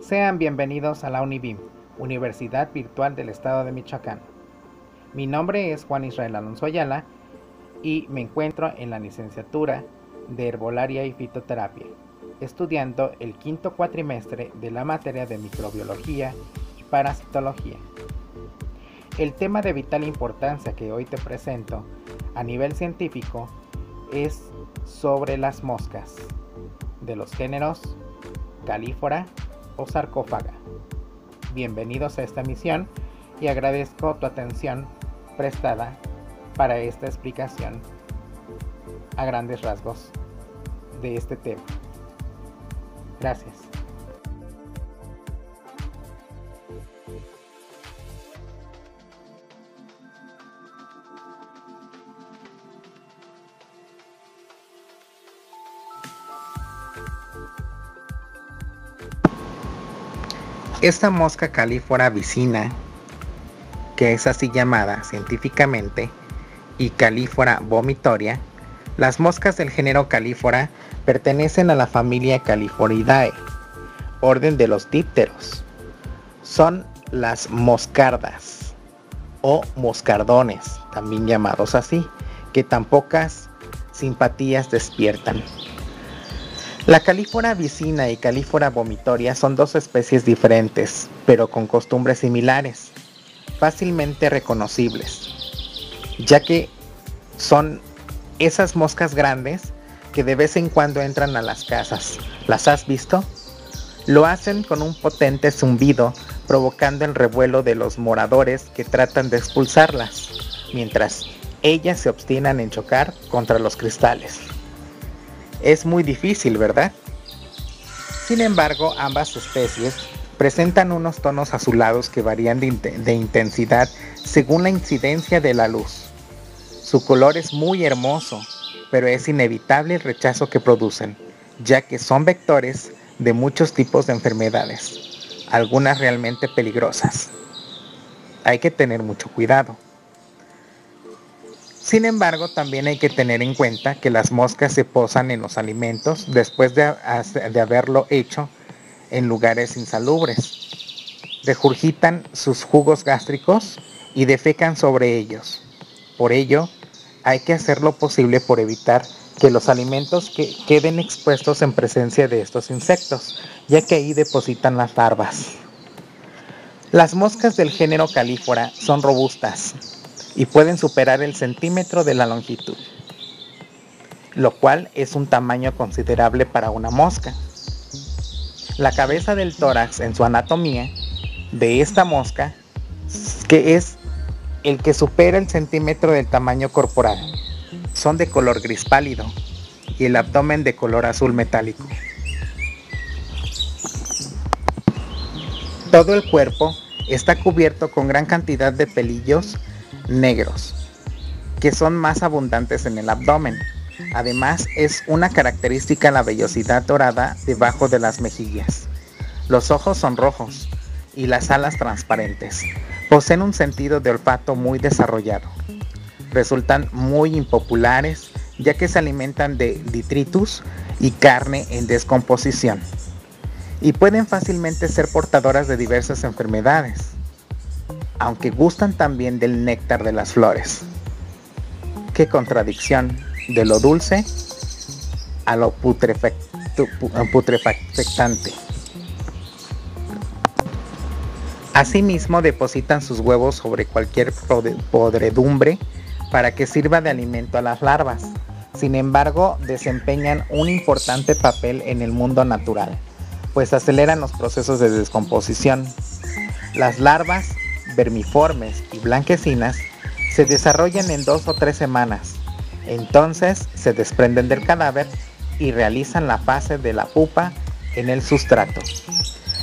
Sean bienvenidos a la UNIVIM, Universidad Virtual del Estado de Michoacán. Mi nombre es Juan Israel Alonso Ayala y me encuentro en la licenciatura de Herbolaria y Fitoterapia, estudiando el quinto cuatrimestre de la materia de microbiología y parasitología. El tema de vital importancia que hoy te presento a nivel científico es sobre las moscas, de los géneros Calífora o Sarcófaga. Bienvenidos a esta misión y agradezco tu atención prestada para esta explicación a grandes rasgos de este tema. Gracias. Esta mosca Calífora vicina, que es así llamada científicamente, y Calífora vomitoria, las moscas del género Calífora pertenecen a la familia Califoridae, orden de los dípteros. Son las moscardas o moscardones, también llamados así, que tan pocas simpatías despiertan. La Calífora vicina y Calífora vomitoria son dos especies diferentes, pero con costumbres similares, fácilmente reconocibles, ya que son esas moscas grandes que de vez en cuando entran a las casas. ¿Las has visto? Lo hacen con un potente zumbido, provocando el revuelo de los moradores que tratan de expulsarlas, mientras ellas se obstinan en chocar contra los cristales. Es muy difícil, ¿verdad? Sin embargo, ambas especies presentan unos tonos azulados que varían de intensidad según la incidencia de la luz. Su color es muy hermoso, pero es inevitable el rechazo que producen, ya que son vectores de muchos tipos de enfermedades, algunas realmente peligrosas. Hay que tener mucho cuidado. Sin embargo, también hay que tener en cuenta que las moscas se posan en los alimentos después de haberlo hecho en lugares insalubres. Regurgitan sus jugos gástricos y defecan sobre ellos. Por ello, hay que hacer lo posible por evitar que los alimentos queden expuestos en presencia de estos insectos, ya que ahí depositan las larvas. Las moscas del género Calífora son robustas y pueden superar el centímetro de la longitud, lo cual es un tamaño considerable para una mosca. La cabeza del tórax en su anatomía de esta mosca, que es el que supera el centímetro del tamaño corporal, son de color gris pálido y el abdomen de color azul metálico. Todo el cuerpo está cubierto con gran cantidad de pelillos negros, que son más abundantes en el abdomen. Además, es una característica la vellosidad dorada debajo de las mejillas. Los ojos son rojos y las alas transparentes. Poseen un sentido de olfato muy desarrollado. Resultan muy impopulares ya que se alimentan de detritus y carne en descomposición. Y pueden fácilmente ser portadoras de diversas enfermedades, aunque gustan también del néctar de las flores. ¡Qué contradicción! De lo dulce a lo putrefactante. Asimismo, depositan sus huevos sobre cualquier podredumbre para que sirva de alimento a las larvas. Sin embargo, desempeñan un importante papel en el mundo natural, pues aceleran los procesos de descomposición. Las larvas vermiformes y blanquecinas se desarrollan en 2 o 3 semanas. Entonces se desprenden del cadáver y realizan la fase de la pupa en el sustrato.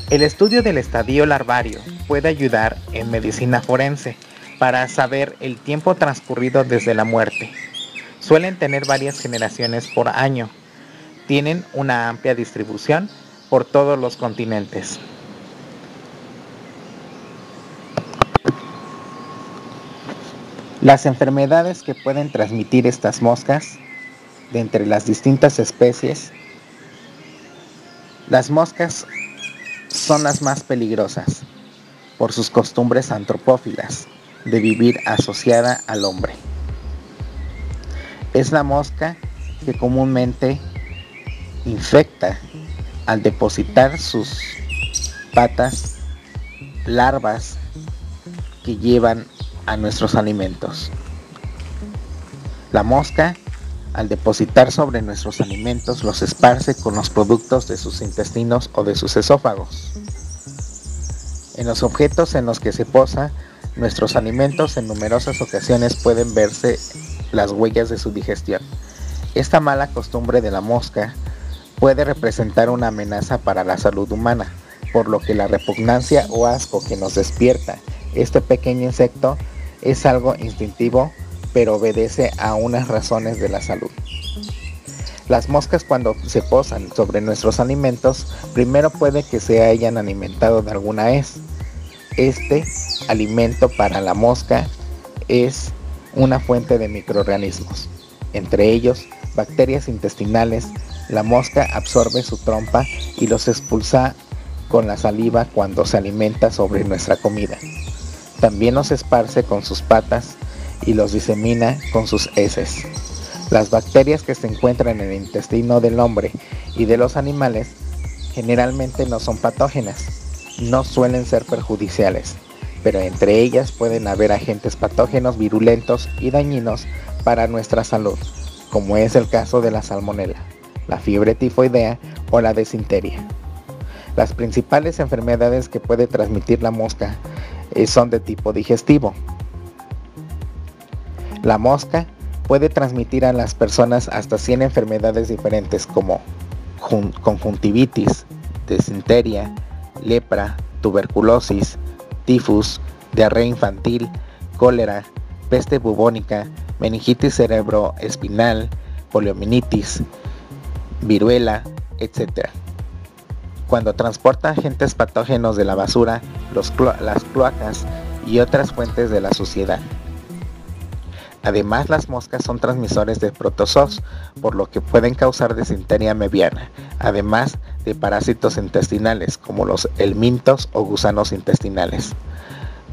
El estudio del estadio larvario puede ayudar en medicina forense para saber el tiempo transcurrido desde la muerte. Suelen tener varias generaciones por año. Tienen una amplia distribución por todos los continentes. Las enfermedades que pueden transmitir estas moscas de entre las distintas especies. Las moscas son las más peligrosas por sus costumbres antropófilas de vivir asociada al hombre. Es la mosca que comúnmente infecta al depositar sus patas larvas que llevan a nuestros alimentos. La mosca, al depositar sobre nuestros alimentos, los esparce con los productos de sus intestinos o de sus esófagos. En los objetos en los que se posa nuestros alimentos, en numerosas ocasiones pueden verse las huellas de su digestión. Esta mala costumbre de la mosca puede representar una amenaza para la salud humana, por lo que la repugnancia o asco que nos despierta este pequeño insecto es algo instintivo, pero obedece a unas razones de la salud. Las moscas, cuando se posan sobre nuestros alimentos, primero puede que se hayan alimentado de alguna vez. Este alimento para la mosca es una fuente de microorganismos, entre ellos bacterias intestinales. La mosca absorbe su trompa y los expulsa con la saliva cuando se alimenta sobre nuestra comida. También los esparce con sus patas y los disemina con sus heces. Las bacterias que se encuentran en el intestino del hombre y de los animales generalmente no son patógenas, no suelen ser perjudiciales, pero entre ellas pueden haber agentes patógenos virulentos y dañinos para nuestra salud, como es el caso de la salmonela, la fiebre tifoidea o la disentería. Las principales enfermedades que puede transmitir la mosca son de tipo digestivo. La mosca puede transmitir a las personas hasta 100 enfermedades diferentes como conjuntivitis, disentería, lepra, tuberculosis, tifus, diarrea infantil, cólera, peste bubónica, meningitis cerebroespinal, poliomielitis, viruela, etc. Cuando transporta agentes patógenos de la basura, las cloacas y otras fuentes de la suciedad. Además, las moscas son transmisores de protozoos, por lo que pueden causar disentería mediana, además de parásitos intestinales como los helmintos o gusanos intestinales.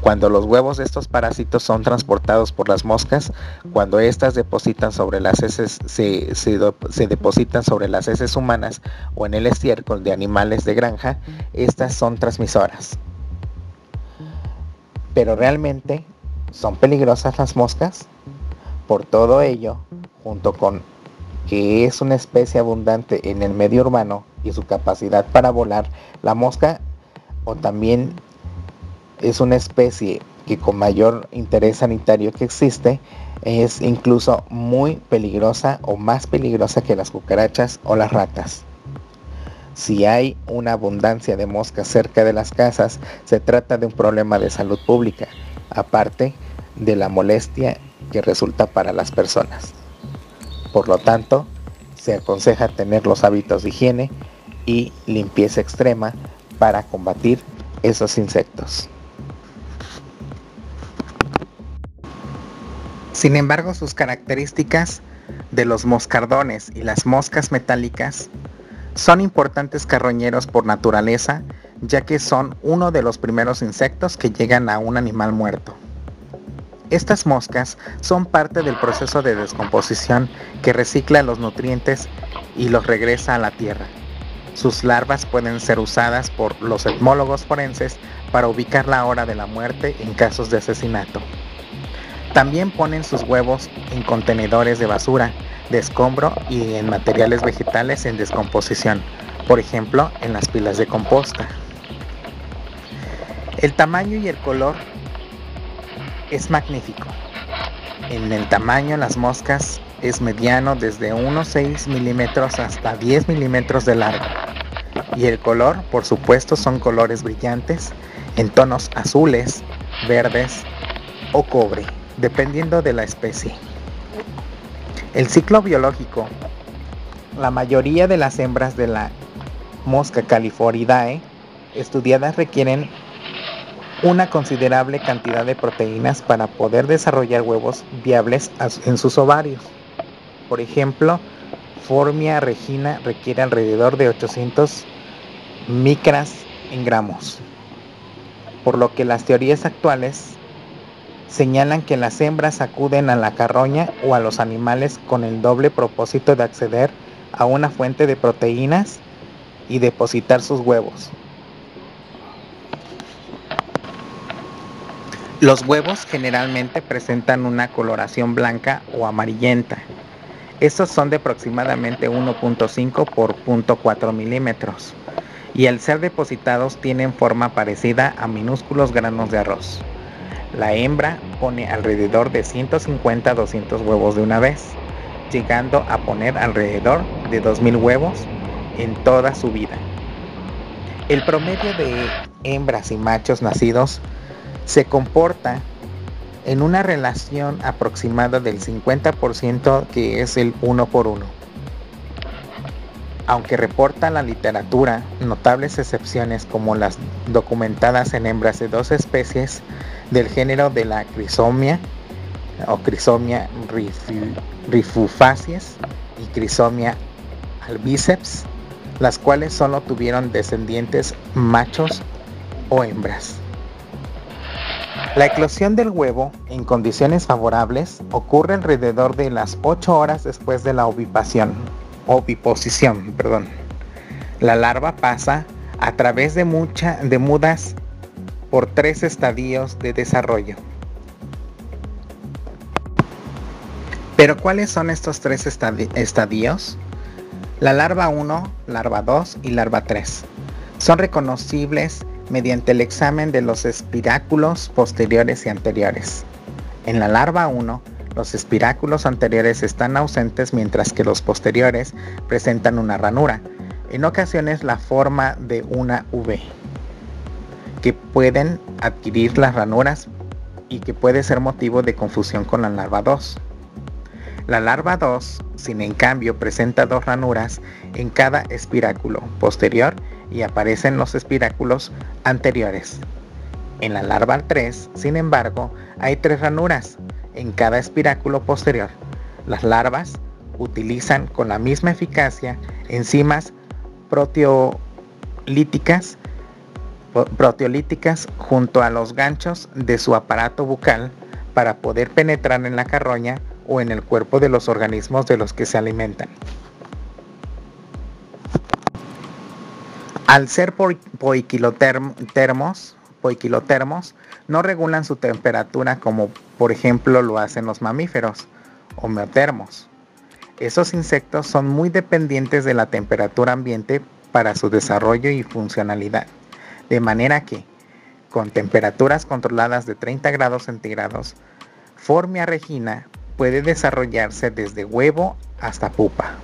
Cuando los huevos de estos parásitos son transportados por las moscas, cuando éstas depositan sobre las heces, se depositan sobre las heces humanas o en el estiércol de animales de granja, estas son transmisoras. Pero realmente, ¿son peligrosas las moscas? Por todo ello, junto con que es una especie abundante en el medio urbano y su capacidad para volar, la mosca o también es una especie que con mayor interés sanitario que existe, es incluso muy peligrosa o más peligrosa que las cucarachas o las ratas. Si hay una abundancia de moscas cerca de las casas, se trata de un problema de salud pública, aparte de la molestia que resulta para las personas. Por lo tanto, se aconseja tener los hábitos de higiene y limpieza extrema para combatir esos insectos. Sin embargo, sus características de los moscardones y las moscas metálicas son importantes carroñeros por naturaleza, ya que son uno de los primeros insectos que llegan a un animal muerto. Estas moscas son parte del proceso de descomposición que recicla los nutrientes y los regresa a la tierra. Sus larvas pueden ser usadas por los etmólogos forenses para ubicar la hora de la muerte en casos de asesinato. También ponen sus huevos en contenedores de basura, de escombro y en materiales vegetales en descomposición, por ejemplo, en las pilas de composta. El tamaño y el color es magnífico. En el tamaño, las moscas es mediano, desde unos 6 milímetros hasta 10 milímetros de largo. Y el color, por supuesto, son colores brillantes en tonos azules, verdes o cobre, dependiendo de la especie. El ciclo biológico. La mayoría de las hembras de la mosca Califoridae estudiadas requieren una considerable cantidad de proteínas para poder desarrollar huevos viables en sus ovarios. Por ejemplo, Phormia regina requiere alrededor de 800 micras en gramos, por lo que las teorías actuales señalan que las hembras acuden a la carroña o a los animales con el doble propósito de acceder a una fuente de proteínas y depositar sus huevos. Los huevos generalmente presentan una coloración blanca o amarillenta. Estos son de aproximadamente 1.5 por 0.4 milímetros y al ser depositados tienen forma parecida a minúsculos granos de arroz. La hembra pone alrededor de 150 a 200 huevos de una vez, llegando a poner alrededor de 2000 huevos en toda su vida. El promedio de hembras y machos nacidos se comporta en una relación aproximada del 50%, que es el 1 por 1. Aunque reporta la literatura notables excepciones como las documentadas en hembras de dos especies del género de la Chrysomia o Chrysomia rifufacies y Chrysomia albiceps, las cuales solo tuvieron descendientes machos o hembras. La eclosión del huevo en condiciones favorables ocurre alrededor de las 8 horas después de la oviposición. La larva pasa a través de mudas por 3 estadios de desarrollo. ¿Pero cuáles son estos 3 estadios? La larva 1, larva 2 y larva 3 son reconocibles mediante el examen de los espiráculos posteriores y anteriores. En la larva 1, los espiráculos anteriores están ausentes mientras que los posteriores presentan una ranura, en ocasiones la forma de una V, que pueden adquirir las ranuras y que puede ser motivo de confusión con la larva 2. La larva 2, sin en cambio, presenta 2 ranuras en cada espiráculo posterior y aparecen los espiráculos anteriores. En la larva 3, sin embargo, hay 3 ranuras en cada espiráculo posterior. Las larvas utilizan con la misma eficacia enzimas proteolíticas junto a los ganchos de su aparato bucal para poder penetrar en la carroña o en el cuerpo de los organismos de los que se alimentan. Al ser poiquilotermos, no regulan su temperatura como por ejemplo lo hacen los mamíferos homeotermos. Esos insectos son muy dependientes de la temperatura ambiente para su desarrollo y funcionalidad, de manera que, con temperaturas controladas de 30 grados centígrados, Formia regina puede desarrollarse desde huevo hasta pupa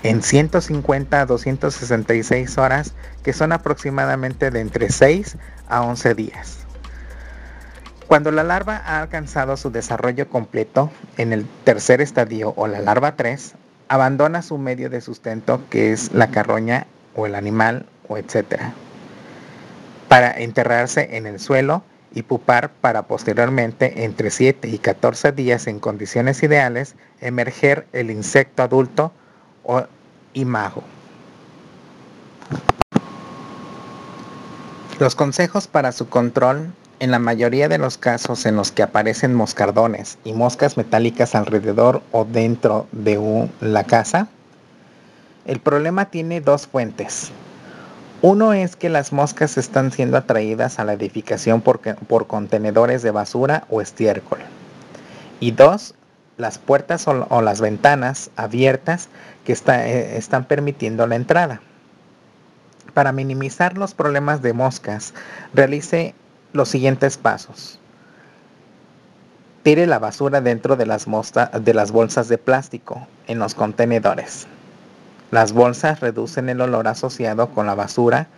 en 150 a 266 horas, que son aproximadamente de entre 6 a 11 días. Cuando la larva ha alcanzado su desarrollo completo en el tercer estadio o la larva 3, abandona su medio de sustento, que es la carroña o el animal o etcétera, para enterrarse en el suelo y pupar para posteriormente, entre 7 y 14 días en condiciones ideales, emerger el insecto adulto o imago. Los consejos para su control: en la mayoría de los casos en los que aparecen moscardones y moscas metálicas alrededor o dentro de la casa, el problema tiene 2 fuentes. Uno es que las moscas están siendo atraídas a la edificación por contenedores de basura o estiércol. Y 2, las puertas o las ventanas abiertas que están permitiendo la entrada. Para minimizar los problemas de moscas, realice los siguientes pasos. Tire la basura dentro de las bolsas de plástico en los contenedores. Las bolsas reducen el olor asociado con la basura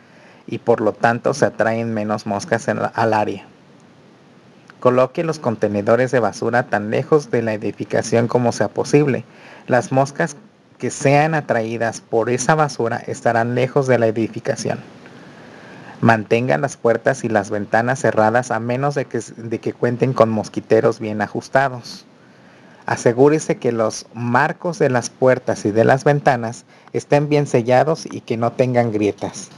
y por lo tanto se atraen menos moscas al área. Coloque los contenedores de basura tan lejos de la edificación como sea posible. Las moscas que sean atraídas por esa basura estarán lejos de la edificación. Mantenga las puertas y las ventanas cerradas a menos de que cuenten con mosquiteros bien ajustados. Asegúrese que los marcos de las puertas y de las ventanas estén bien sellados y que no tengan grietas.